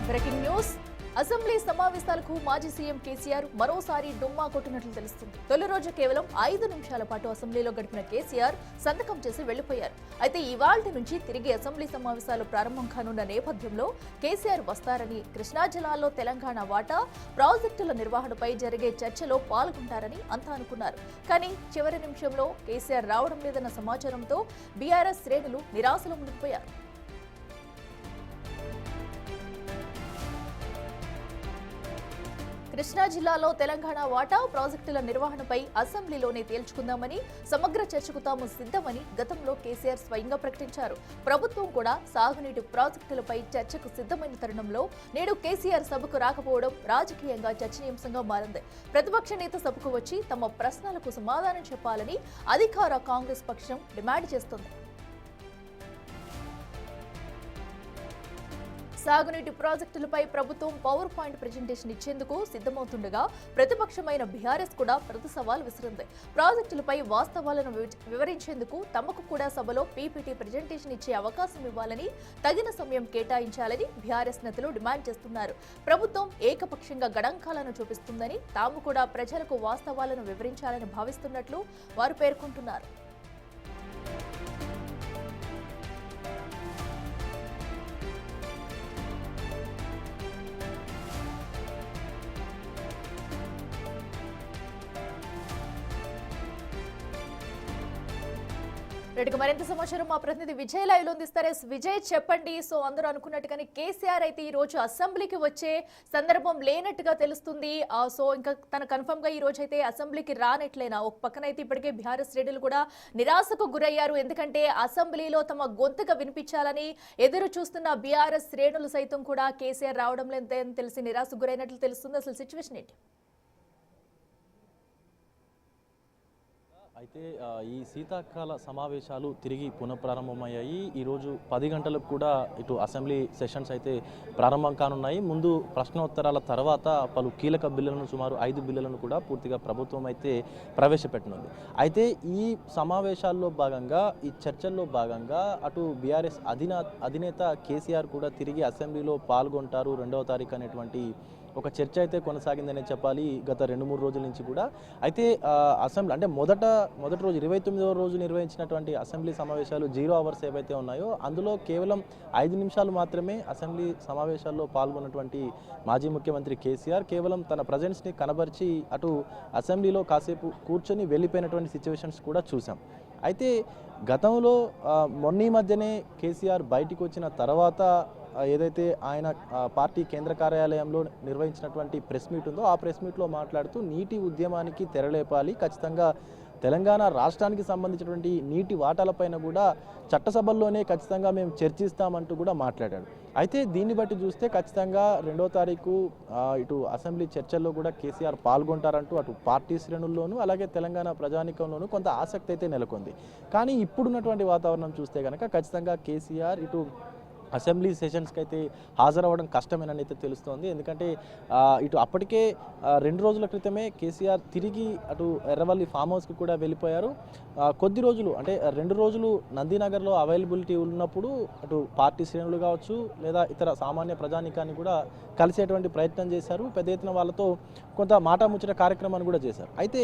Breaking news. Assembly సమావేశాలకు మాజీ CM KCR మరోసారి డుమ్మా కొట్టినట్లు తెలుస్తుంది. తొలి రోజు కేవలం 5 నిమిషాల పాటు అసెంబ్లీలో గడిపిన కేసీఆర్ సంతకం చేసి వెళ్లిపోయారు. అయితే ఇవాళ్టి నుంచి తిరిగి అసెంబ్లీ సమావేశాలు ప్రారంభం కానున్న నేపథ్యంలో కేసీఆర్ వస్తారని, కృష్ణా జిల్లాలో తెలంగాణ వాటా ప్రాజెక్టుల నిర్వహణపై జరిగే చర్చలో పాల్గొంటారని అంతా అనుకున్నారు. కానీ చివరి నిమిషంలో కేసీఆర్ రావడం లేదన్న సమాచారంతో బీఆర్ఎస్ శ్రేణులు నిరాశలో మునిగిపోయారు. కృష్ణా జిల్లాలో తెలంగాణ వాటా ప్రాజెక్టుల నిర్వహణపై అసెంబ్లీలోనే తేల్చుకుందామని, సమగ్ర చర్చకు తాము సిద్ధమని గతంలో కేసీఆర్ స్వయంగా ప్రకటించారు. ప్రభుత్వం కూడా సాగునీటి ప్రాజెక్టులపై చర్చకు సిద్ధమైన తరుణంలో నేడు కేసీఆర్ సభకు రాకపోవడం రాజకీయంగా చర్చనీయాంశంగా మారింది. ప్రతిపక్ష నేత సభకు వచ్చి తమ ప్రశ్నలకు సమాధానం చెప్పాలని అధికార కాంగ్రెస్ పక్షం డిమాండ్ చేస్తోంది. సాగునీటి ప్రాజెక్టులపై ప్రభుత్వం పవర్ పాయింట్ ప్రెజెంటేషన్ ఇచ్చేందుకు సిద్ధమవుతుండగా ప్రతిపక్షమైన బీఆర్ఎస్ కూడా ప్రతి సవాల్ విసిరింది. ప్రాజెక్టులపై వాస్తవాలను వివరించేందుకు తమకు కూడా సభలో పీపీటీ ప్రెజెంటేషన్ ఇచ్చే అవకాశం ఇవ్వాలని, తగిన సమయం కేటాయించాలని బీఆర్ఎస్ నేతలు డిమాండ్ చేస్తున్నారు. ప్రభుత్వం ఏకపక్షంగా గణాంకాలను చూపిస్తుందని, తాము కూడా ప్రజలకు వాస్తవాలను వివరించాలని భావిస్తున్నట్లు వారు పేర్కొంటున్నారు. రెడ్డికి మరింత సమాచారం మా ప్రతినిధి విజయ్ లైవ్ లో అందిస్తారు. విజయ్, చెప్పండి. సో అందరూ అనుకున్నట్టుగానే కేసీఆర్ అయితే ఈ రోజు అసెంబ్లీకి వచ్చే సందర్భం లేనట్టుగా తెలుస్తుంది. సో ఇంకా తన కన్ఫర్మ్ గా ఈ రోజు అయితే అసెంబ్లీకి రానట్లేనా? ఒక పక్కన అయితే ఇప్పటికే బీఆర్ఎస్ శ్రేణులు కూడా నిరాశకు గురయ్యారు. ఎందుకంటే అసెంబ్లీలో తమ గొంతుగా వినిపించాలని ఎదురు చూస్తున్న బీఆర్ఎస్ శ్రేణులు సైతం కూడా కేసీఆర్ రావడం లేదని తెలిసి నిరాశకు గురైనట్లు తెలుస్తుంది. అసలు సిచ్యువేషన్ ఏంటి? అయితే ఈ శీతాకాల సమావేశాలు తిరిగి పునఃప్రారంభమయ్యాయి. ఈరోజు 10 గంటలకు కూడా ఇటు అసెంబ్లీ సెషన్స్ అయితే ప్రారంభం కానున్నాయి. ముందు ప్రశ్నోత్తరాల తర్వాత పలు కీలక బిల్లులను, సుమారు 5 బిల్లులను కూడా పూర్తిగా ప్రభుత్వం అయితే ప్రవేశపెట్టనుంది. అయితే ఈ సమావేశాల్లో భాగంగా, ఈ చర్చల్లో భాగంగా అటు బీఆర్ఎస్ అధినేత కేసీఆర్ కూడా తిరిగి అసెంబ్లీలో పాల్గొంటారు 2వ తారీఖు అనేటువంటి ఒక చర్చ అయితే కొనసాగిందనే చెప్పాలి గత 2-3 రోజుల నుంచి కూడా. అయితే అసెంబ్లీ అంటే మొదటి రోజు 29వ రోజు నిర్వహించినటువంటి అసెంబ్లీ సమావేశాలు 0 అవర్స్ ఏవైతే ఉన్నాయో అందులో కేవలం 5 నిమిషాలు మాత్రమే అసెంబ్లీ సమావేశాల్లో పాల్గొన్నటువంటి మాజీ ముఖ్యమంత్రి కేసీఆర్ కేవలం తన ప్రజెన్స్ని కనబరిచి అటు అసెంబ్లీలో కాసేపు కూర్చొని వెళ్ళిపోయినటువంటి సిచ్యువేషన్స్ కూడా చూసాం. అయితే గతంలో మొన్న మధ్యనే కేసీఆర్ బయటికి వచ్చిన తర్వాత ఏదైతే ఆయన పార్టీ కేంద్ర కార్యాలయంలో నిర్వహించినటువంటి ప్రెస్ మీట్ ఉందో ఆ ప్రెస్ మీట్లో మాట్లాడుతూ నీటి ఉద్యమానికి తెరలేపాలి, ఖచ్చితంగా తెలంగాణ రాష్ట్రానికి సంబంధించినటువంటి నీటి వాటాలపైన కూడా చట్టసభల్లోనే ఖచ్చితంగా మేము చర్చిస్తామంటూ కూడా మాట్లాడాడు. అయితే దీన్ని బట్టి చూస్తే ఖచ్చితంగా 2వ తారీఖు ఇటు అసెంబ్లీ చర్చల్లో కూడా కేసీఆర్ పాల్గొంటారంటూ అటు పార్టీ శ్రేణుల్లోనూ అలాగే తెలంగాణ ప్రజానీకంలోనూ కొంత ఆసక్తి అయితే నెలకొంది. కానీ ఇప్పుడున్నటువంటి వాతావరణం చూస్తే కనుక ఖచ్చితంగా కేసీఆర్ ఇటు అసెంబ్లీ సెషన్స్కి అయితే హాజరవ్వడం కష్టమేనని అయితే తెలుస్తోంది. ఎందుకంటే ఇటు అప్పటికే 2 రోజుల క్రితమే కేసీఆర్ తిరిగి అటు ఎర్రవల్లి ఫామ్ హౌస్కి కూడా వెళ్ళిపోయారు. కొద్ది రోజులు అంటే 2 రోజులు నందినగర్లో అవైలబిలిటీ ఉన్నప్పుడు అటు పార్టీ శ్రేణులు కావచ్చు లేదా ఇతర సామాన్య ప్రజానీకాన్ని కూడా కలిసేటువంటి ప్రయత్నం చేశారు. పెద్ద ఎత్తున వాళ్ళతో కొంత మాటాముచ్చట కార్యక్రమాన్ని కూడా చేశారు. అయితే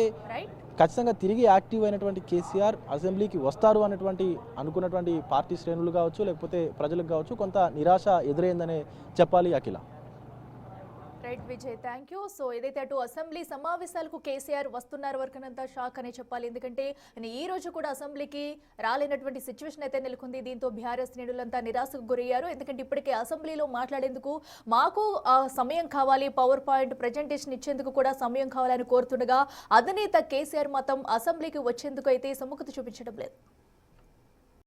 ఖచ్చితంగా తిరిగి యాక్టివ్ అయినటువంటి కేసీఆర్ అసెంబ్లీకి వస్తారు అనేటువంటి అనుకున్నటువంటి పార్టీ శ్రేణులు కావచ్చు లేకపోతే ప్రజలకు కావచ్చు కొంత నిరాశ ఎదురైందనే చెప్పాలి. Akhila. Right Vijay, thank you. So ఏదైతే అటు అసెంబ్లీ సమావేశాలకు కేసీఆర్ వస్తున్నారు వరకునంతా షాక్ అనే చెప్పాలి. ఎందుకంటే ఈ రోజు కూడా అసెంబ్లీకి రాలేనటువంటి సిచ్యువేషన్ అయితే నెలకొంది. దీంతో బీఆర్ఎస్ శ్రేణులంతా నిరాశకు గురయ్యారు. ఎందుకంటే ఇప్పటికే అసెంబ్లీలో మాట్లాడేందుకు మాకు సమయం కావాలి, పవర్ పాయింట్ ప్రెజెంటేషన్ ఇచ్చేందుకు కూడా సమయం కావాలని కోరుతుండగా అధినేత కేసీఆర్ మాత్రం అసెంబ్లీకి వచ్చేందుకు అయితే సుముఖత చూపించడం లేదు.